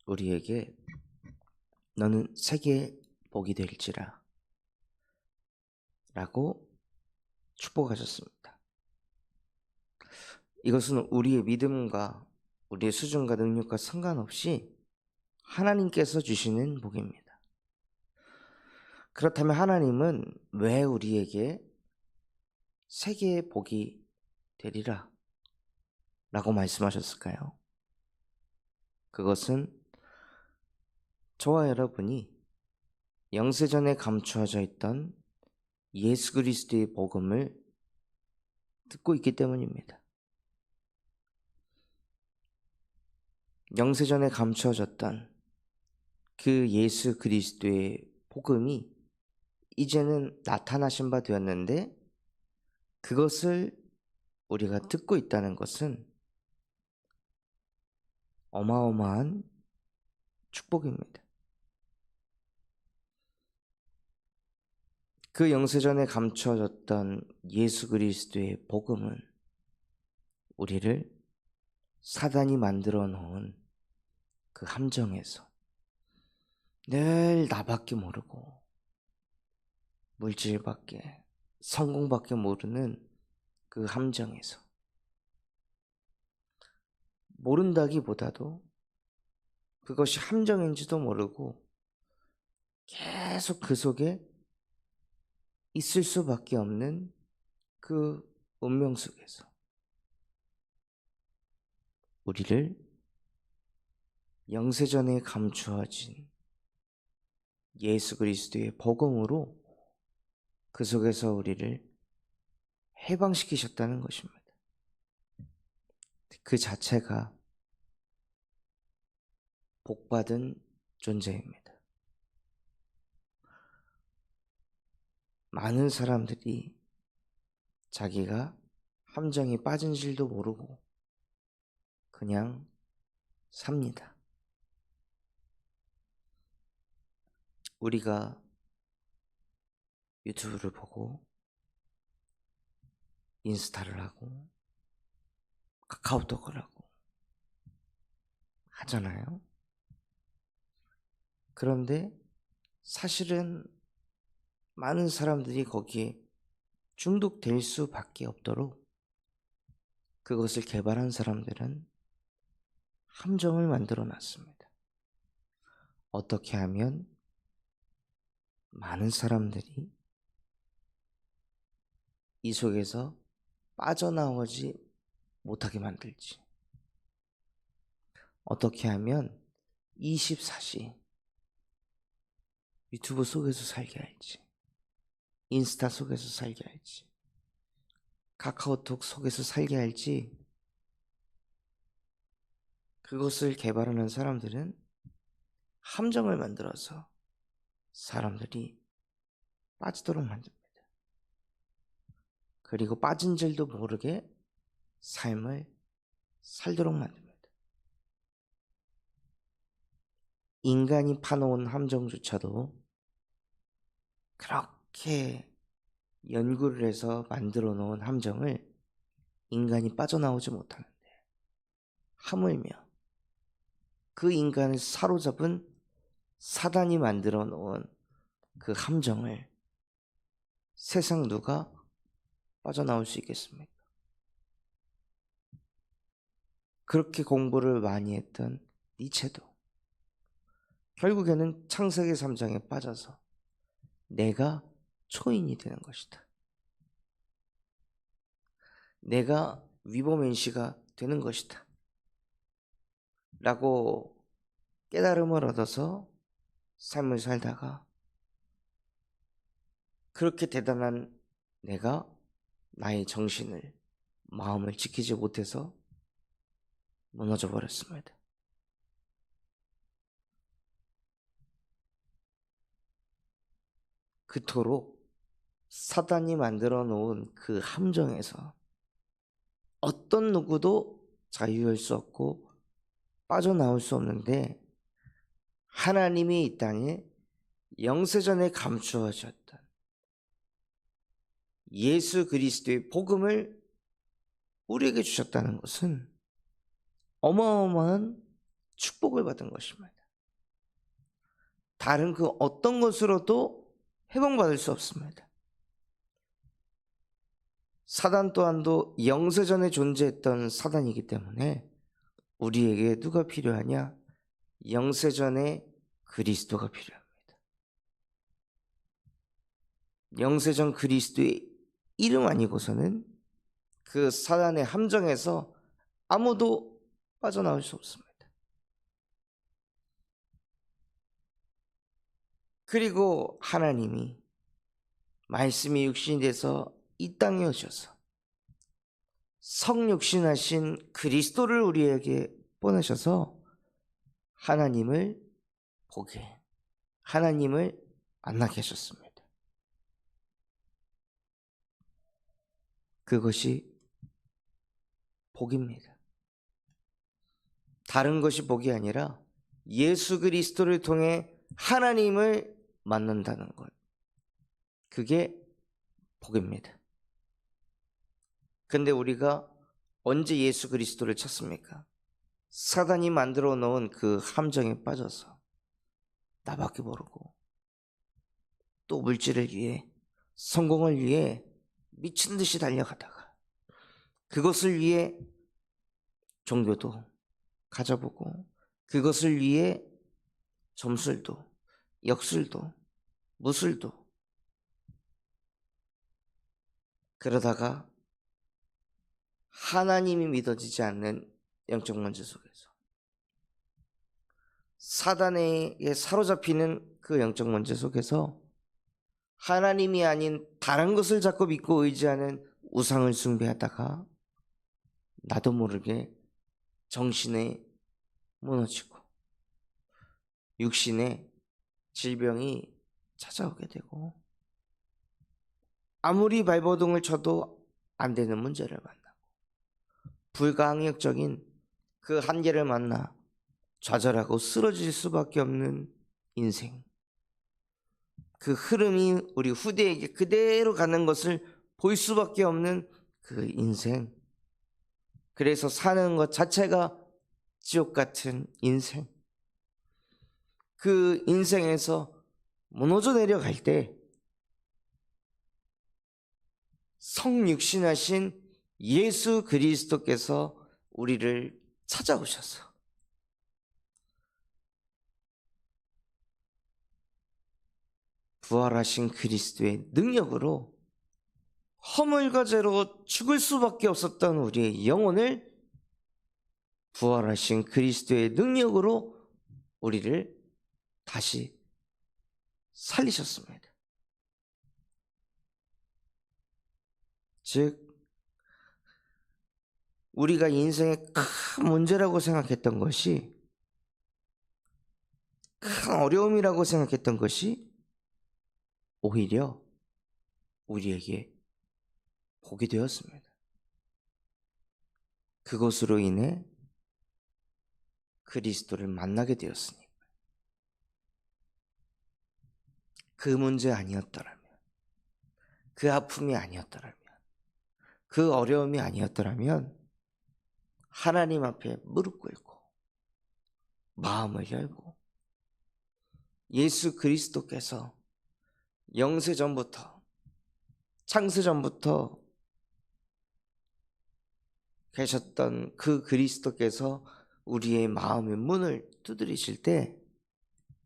우리에게 너는 세계의 복이 될지라 라고 축복하셨습니다. 이것은 우리의 믿음과 우리의 수준과 능력과 상관없이 하나님께서 주시는 복입니다. 그렇다면 하나님은 왜 우리에게 세계의 복이 되리라 라고 말씀하셨을까요? 그것은 저와 여러분이 영세전에 감추어져 있던 예수 그리스도의 복음을 듣고 있기 때문입니다. 영세전에 감추어졌던 그 예수 그리스도의 복음이 이제는 나타나신 바 되었는데, 그것을 우리가 듣고 있다는 것은 어마어마한 축복입니다. 그 영세전에 감추어졌던 예수 그리스도의 복음은 우리를 사단이 만들어 놓은 그 함정에서, 늘 나밖에 모르고 물질밖에, 성공밖에 모르는 그 함정에서, 모른다기보다도 그것이 함정인지도 모르고 계속 그 속에 있을 수밖에 없는 그 운명 속에서 우리를 영세전에 감추어진 예수 그리스도의 복음으로 그 속에서 우리를 해방시키셨다는 것입니다. 그 자체가 복받은 존재입니다. 많은 사람들이 자기가 함정에 빠진 줄도 모르고 그냥 삽니다. 우리가 유튜브를 보고 인스타를 하고 카카오톡을 하고 하잖아요. 그런데 사실은 많은 사람들이 거기에 중독될 수밖에 없도록 그것을 개발한 사람들은 함정을 만들어 놨습니다. 어떻게 하면 많은 사람들이 이 속에서 빠져나오지 못하게 만들지, 어떻게 하면 24시 유튜브 속에서 살게 할지, 인스타 속에서 살게 할지, 카카오톡 속에서 살게 할지, 그것을 개발하는 사람들은 함정을 만들어서 사람들이 빠지도록 만듭니다. 그리고 빠진 줄도 모르게 삶을 살도록 만듭니다. 인간이 파놓은 함정조차도 그렇게 연구를 해서 만들어 놓은 함정을 인간이 빠져나오지 못하는데, 하물며 그 인간을 사로잡은 사단이 만들어 놓은 그 함정을 세상 누가 빠져나올 수 있겠습니까? 그렇게 공부를 많이 했던 니체도 결국에는 창세기 3장에 빠져서 내가 초인이 되는 것이다, 내가 위범인시가 되는 것이다 라고 깨달음을 얻어서 삶을 살다가, 그렇게 대단한 내가 나의 정신을, 마음을 지키지 못해서 무너져 버렸습니다. 그토록 사단이 만들어 놓은 그 함정에서 어떤 누구도 자유할 수 없고 빠져나올 수 없는데, 하나님이 이 땅에 영세전에 감추어졌던 예수 그리스도의 복음을 우리에게 주셨다는 것은 어마어마한 축복을 받은 것입니다. 다른 그 어떤 것으로도 회복받을 수 없습니다. 사단 또한도 영세전에 존재했던 사단이기 때문에 우리에게 누가 필요하냐? 영세전에 그리스도가 필요합니다. 영세전 그리스도의 이름 아니고서는 그 사단의 함정에서 아무도 빠져나올 수 없습니다. 그리고 하나님이 말씀이 육신이 돼서 이 땅에 오셔서 성육신하신 그리스도를 우리에게 보내셔서 하나님을 보게, 하나님을 만나게 하셨습니다. 그것이 복입니다. 다른 것이 복이 아니라 예수 그리스도를 통해 하나님을 만난다는 것, 그게 복입니다. 근데 우리가 언제 예수 그리스도를 찾습니까? 사단이 만들어 놓은 그 함정에 빠져서 나밖에 모르고 또 물질을 위해, 성공을 위해 미친 듯이 달려가다가 그것을 위해 종교도 가져보고 그것을 위해 점술도, 역술도, 무술도, 그러다가 하나님이 믿어지지 않는 영적 문제 속에서 사단에게 사로잡히는 그 영적 문제 속에서 하나님이 아닌 다른 것을 자꾸 믿고 의지하는 우상을 숭배하다가 나도 모르게 정신에 무너지고 육신에 질병이 찾아오게 되고 아무리 발버둥을 쳐도 안 되는 문제를 만나고 불가항력적인 그 한계를 만나 좌절하고 쓰러질 수밖에 없는 인생, 그 흐름이 우리 후대에게 그대로 가는 것을 볼 수밖에 없는 그 인생, 그래서 사는 것 자체가 지옥 같은 인생, 그 인생에서 무너져 내려갈 때 성육신하신 예수 그리스도께서 우리를 찾아오셔서 부활하신 그리스도의 능력으로 허물과 죄로 죽을 수밖에 없었던 우리의 영혼을 부활하신 그리스도의 능력으로 우리를 다시 살리셨습니다. 즉 우리가 인생의 큰 문제라고 생각했던 것이, 큰 어려움이라고 생각했던 것이 오히려 우리에게 복이 되었습니다. 그것으로 인해 그리스도를 만나게 되었으니 그 문제 아니었더라면, 그 아픔이 아니었더라면, 그 어려움이 아니었더라면 하나님 앞에 무릎 꿇고 마음을 열고 예수 그리스도께서 영세전부터, 창세전부터 계셨던 그 그리스도께서 우리의 마음의 문을 두드리실 때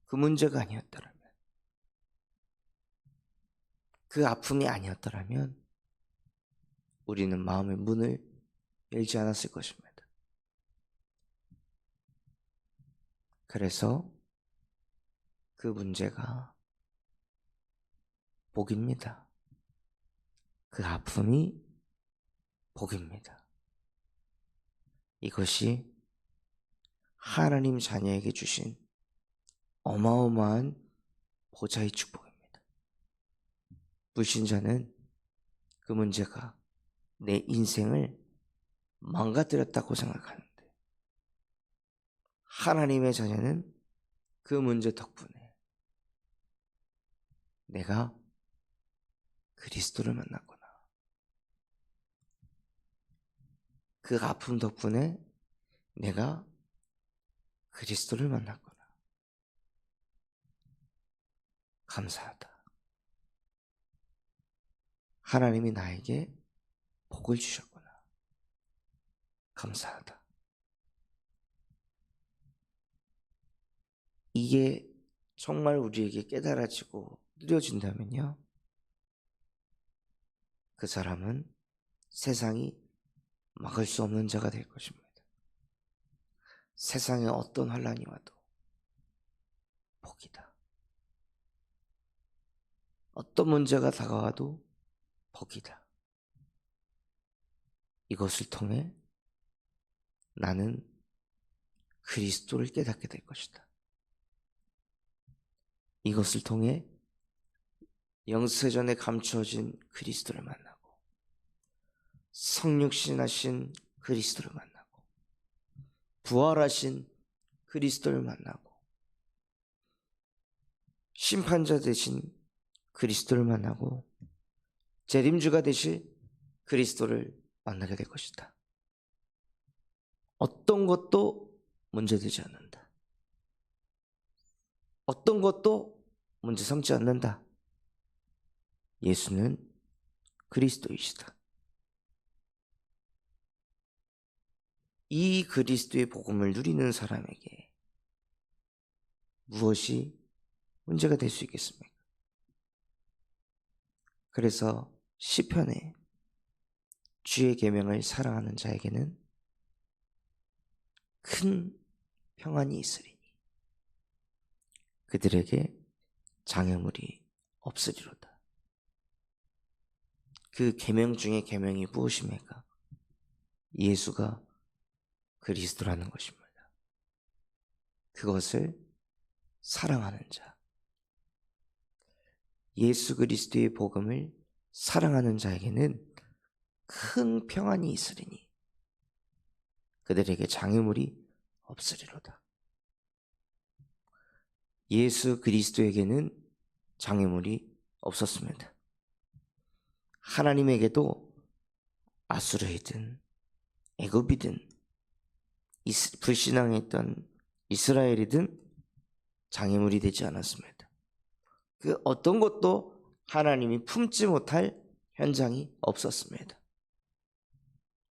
그 문제가 아니었더라면, 그 아픔이 아니었더라면 우리는 마음의 문을 열지 않았을 것입니다. 그래서 그 문제가 복입니다. 그 아픔이 복입니다. 이것이 하나님 자녀에게 주신 어마어마한 보좌의 축복입니다. 불신자는 그 문제가 내 인생을 망가뜨렸다고 생각하는데, 하나님의 자녀는 그 문제 덕분에 내가 그리스도를 만났구나, 그 아픔 덕분에 내가 그리스도를 만났구나. 감사하다. 하나님이 나에게 복을 주셨구나. 감사하다. 이게 정말 우리에게 깨달아지고 누려진다면요, 그 사람은 세상이 막을 수 없는 자가 될 것입니다. 세상에 어떤 환난이 와도 복이다. 어떤 문제가 다가와도 복이다. 이것을 통해 나는 그리스도를 깨닫게 될 것이다. 이것을 통해 영세전에 감추어진 그리스도를 만나고 성육신하신 그리스도를 만나고 부활하신 그리스도를 만나고 심판자 되신 그리스도를 만나고 재림주가 되실 그리스도를 만나게 될 것이다. 어떤 것도 문제되지 않는다. 어떤 것도 문제 삼지 않는다. 예수는 그리스도이시다. 이 그리스도의 복음을 누리는 사람에게 무엇이 문제가 될 수 있겠습니까? 그래서 시편에 주의 계명을 사랑하는 자에게는 큰 평안이 있으리니 그들에게 장애물이 없으리로다. 그 계명 중에 계명이 무엇입니까? 예수가 그리스도라는 것입니다. 그것을 사랑하는 자, 예수 그리스도의 복음을 사랑하는 자에게는 큰 평안이 있으리니 그들에게 장애물이 없으리로다. 예수 그리스도에게는 장애물이 없었습니다. 하나님에게도 아수르이든 애굽이든 불신앙했던 이스라엘이든 장애물이 되지 않았습니다. 그 어떤 것도 하나님이 품지 못할 현장이 없었습니다.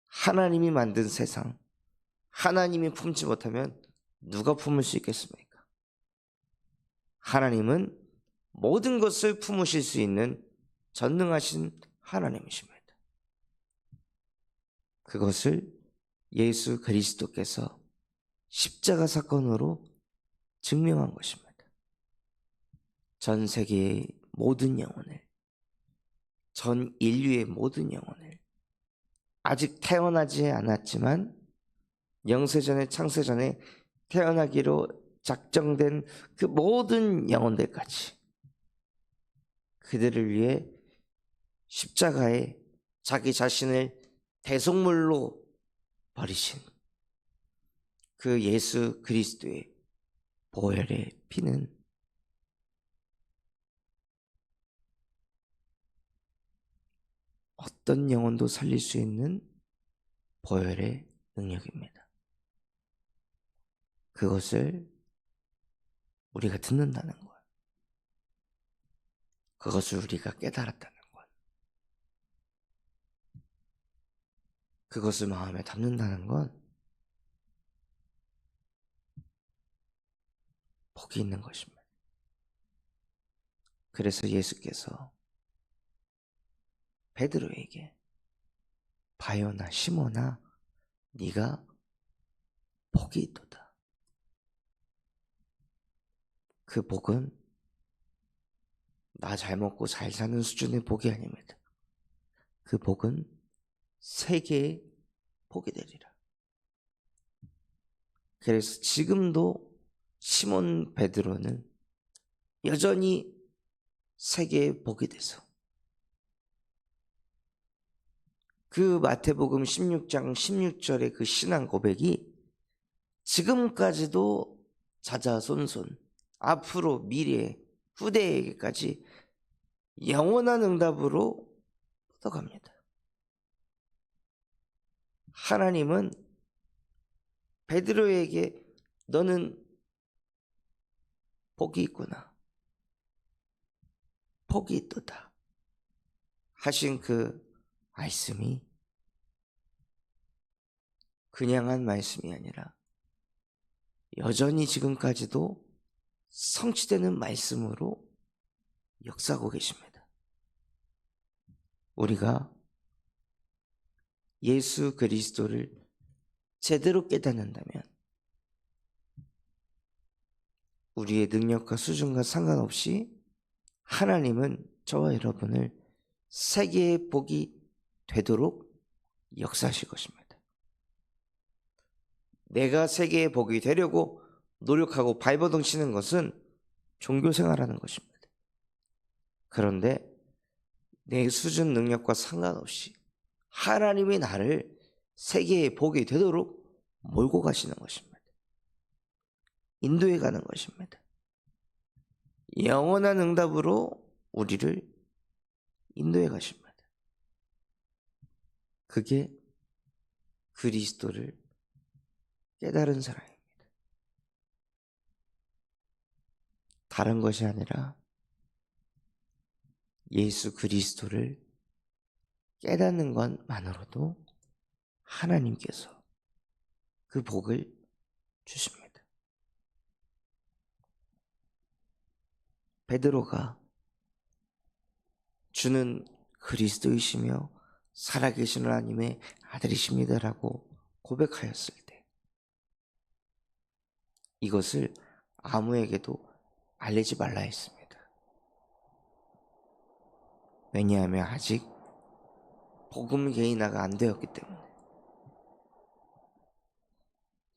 하나님이 만든 세상, 하나님이 품지 못하면 누가 품을 수 있겠습니까? 하나님은 모든 것을 품으실 수 있는 전능하신 하나님이십니다. 그것을 예수 그리스도께서 십자가 사건으로 증명한 것입니다. 전 세계의 모든 영혼을, 전 인류의 모든 영혼을, 아직 태어나지 않았지만 영세전에 창세전에 태어나기로 작정된 그 모든 영혼들까지 그들을 위해 십자가에 자기 자신을 대속물로 버리신 그 예수 그리스도의 보혈의 피는 어떤 영혼도 살릴 수 있는 보혈의 능력입니다. 그것을 우리가 듣는다는 것, 그것을 우리가 깨달았다는 것, 그것을 마음에 담는다는 건 복이 있는 것입니다. 그래서 예수께서 베드로에게 바요나 시몬아 네가 복이 있도다. 그 복은 나 잘 먹고 잘 사는 수준의 복이 아닙니다. 그 복은 세계의 복이 되리라. 그래서 지금도 시몬 베드로는 여전히 세계의 복이 돼서 그 마태복음 16장 16절의 그 신앙 고백이 지금까지도 자자손손 앞으로 미래 후대에게까지 영원한 응답으로 뻗어갑니다. 하나님은 베드로에게 너는 복이 있구나. 복이 있도다. 하신 그 말씀이 그냥 한 말씀이 아니라 여전히 지금까지도 성취되는 말씀으로 역사하고 계십니다. 우리가 예수 그리스도를 제대로 깨닫는다면 우리의 능력과 수준과 상관없이 하나님은 저와 여러분을 세계의 복이 되도록 역사하실 것입니다. 내가 세계의 복이 되려고 노력하고 발버둥 치는 것은 종교생활하는 것입니다. 그런데 내 수준 능력과 상관없이 하나님이 나를 세계의 복이 되도록 몰고 가시는 것입니다. 인도해 가는 것입니다. 영원한 응답으로 우리를 인도해 가십니다. 그게 그리스도를 깨달은 사람입니다. 다른 것이 아니라 예수 그리스도를 깨닫는 것만으로도 하나님께서 그 복을 주십니다. 베드로가 주는 그리스도이시며 살아계신 하나님의 아들이십니다라고 고백하였을 때 이것을 아무에게도 알리지 말라 했습니다. 왜냐하면 아직 복음 개인화가 안 되었기 때문에.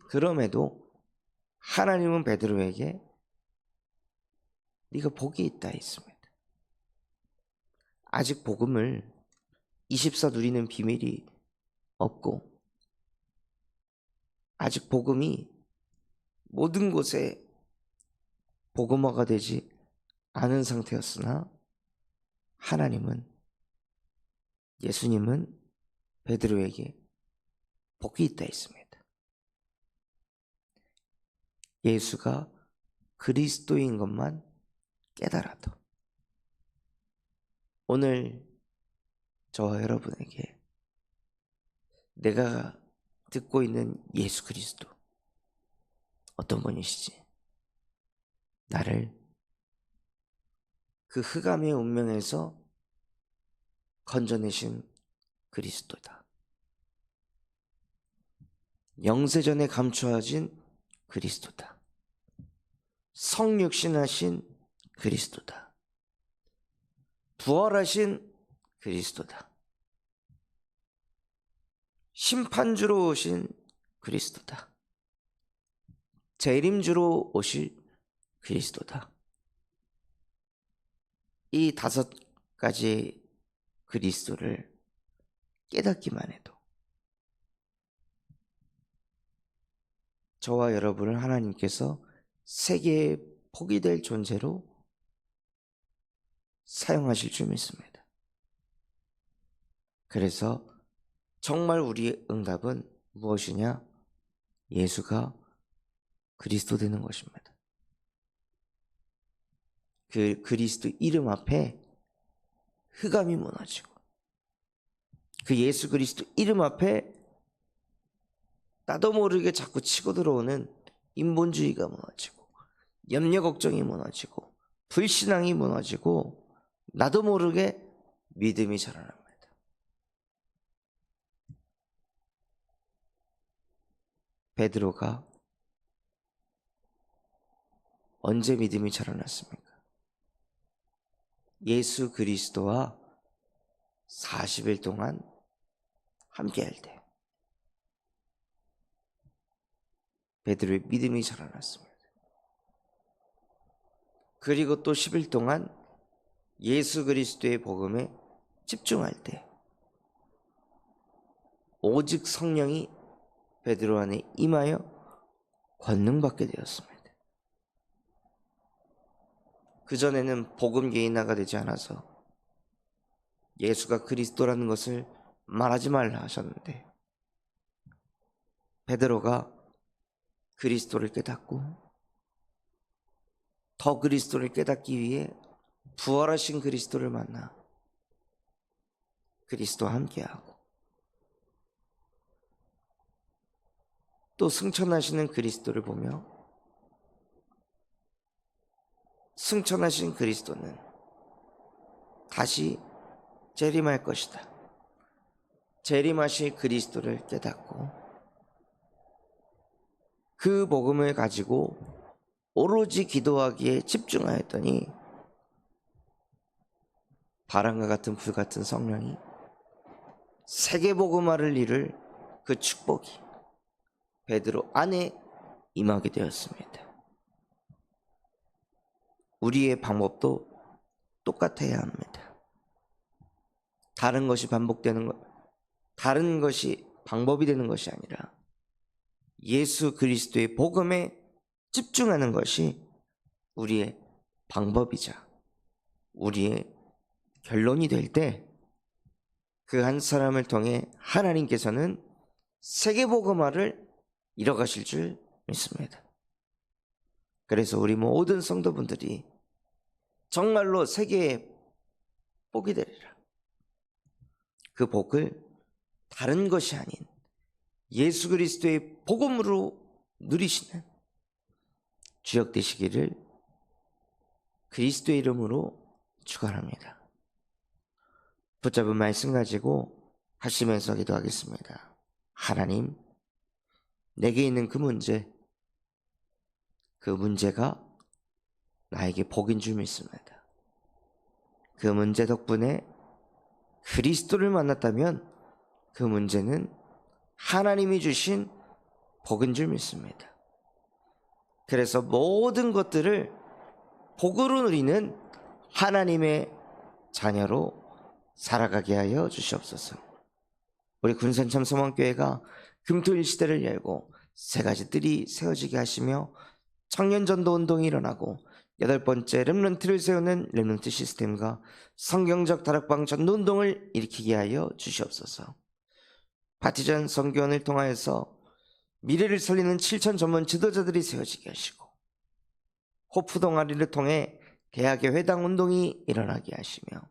그럼에도 하나님은 베드로에게 네가 복이 있다 했습니다. 아직 복음을 24 누리는 비밀이 없고 아직 복음이 모든 곳에 복음화가 되지 않은 상태였으나 하나님은 예수님은 베드로에게 복이 있다 했습니다. 예수가 그리스도인 것만 깨달아도 오늘 저와 여러분에게 내가 듣고 있는 예수 그리스도 어떤 분이시지? 나를 그 흑암의 운명에서 건져내신 그리스도다. 영세전에 감추어진 그리스도다. 성육신하신 그리스도다. 부활하신 그리스도다. 심판주로 오신 그리스도다. 재림주로 오실 그리스도다. 이 5가지 그리스도를 깨닫기만 해도 저와 여러분을 하나님께서 세계의 복이 될 존재로 사용하실 줄 믿습니다. 그래서 정말 우리의 응답은 무엇이냐? 예수가 그리스도 되는 것입니다. 그 그리스도 이름 앞에 흑암이 무너지고 그 예수 그리스도 이름 앞에 나도 모르게 자꾸 치고 들어오는 인본주의가 무너지고 염려 걱정이 무너지고 불신앙이 무너지고 나도 모르게 믿음이 자라납니다. 베드로가 언제 믿음이 자라났습니까? 예수 그리스도와 40일 동안 함께할 때 베드로의 믿음이 자라났습니다. 그리고 또 10일 동안 예수 그리스도의 복음에 집중할 때 오직 성령이 베드로 안에 임하여 권능받게 되었습니다. 그전에는 복음 개인화가 되지 않아서 예수가 그리스도라는 것을 말하지 말라 하셨는데 베드로가 그리스도를 깨닫고 더 그리스도를 깨닫기 위해 부활하신 그리스도를 만나 그리스도와 함께하고 또 승천하시는 그리스도를 보며 승천하신 그리스도는 다시 재림할 것이다. 재림하실 그리스도를 깨닫고 그 복음을 가지고 오로지 기도하기에 집중하였더니 바람과 같은 불 같은 성령이 세계복음화를 이룰 그 축복이 베드로 안에 임하게 되었습니다. 우리의 방법도 똑같아야 합니다. 다른 것이 반복되는 것, 다른 것이 방법이 되는 것이 아니라 예수 그리스도의 복음에 집중하는 것이 우리의 방법이자 우리의 결론이 될 때 그 한 사람을 통해 하나님께서는 세계복음화를 이뤄가실 줄 믿습니다. 그래서 우리 모든 성도분들이 정말로 세계에 복이 되리라. 그 복을 다른 것이 아닌 예수 그리스도의 복음으로 누리시는 주역 되시기를 그리스도의 이름으로 축원합니다. 붙잡은 말씀 가지고 하시면서 기도하겠습니다. 하나님, 내게 있는 그 문제가 나에게 복인 줄 믿습니다. 그 문제 덕분에 그리스도를 만났다면 그 문제는 하나님이 주신 복인 줄 믿습니다. 그래서 모든 것들을 복으로 누리는 하나님의 자녀로 살아가게 하여 주시옵소서. 우리 군산참 소망교회가 금토일 시대를 열고 세 가지 뜰이 세워지게 하시며 청년전도 운동이 일어나고 8번째 렘넌트를 세우는 렘넌트 시스템과 성경적 다락방 전도 운동을 일으키게 하여 주시옵소서. 파티전 선교원을 통하여서 미래를 살리는 7천 전문 지도자들이 세워지게 하시고 호프 동아리를 통해 대학의 회당 운동이 일어나게 하시며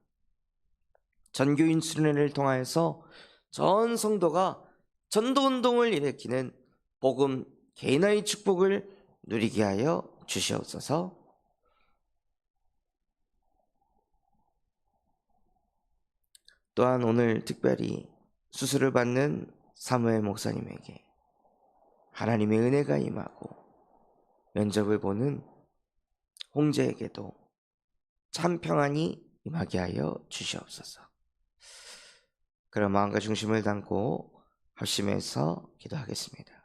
전교인 수련회를 통하여서 전 성도가 전도 운동을 일으키는 복음 개인의 축복을 누리게 하여 주시옵소서. 또한 오늘 특별히 수술을 받는 사무엘 목사님에게 하나님의 은혜가 임하고 면접을 보는 홍제에게도 참 평안이 임하게 하여 주시옵소서. 그런 마음과 중심을 담고 합심해서 기도하겠습니다.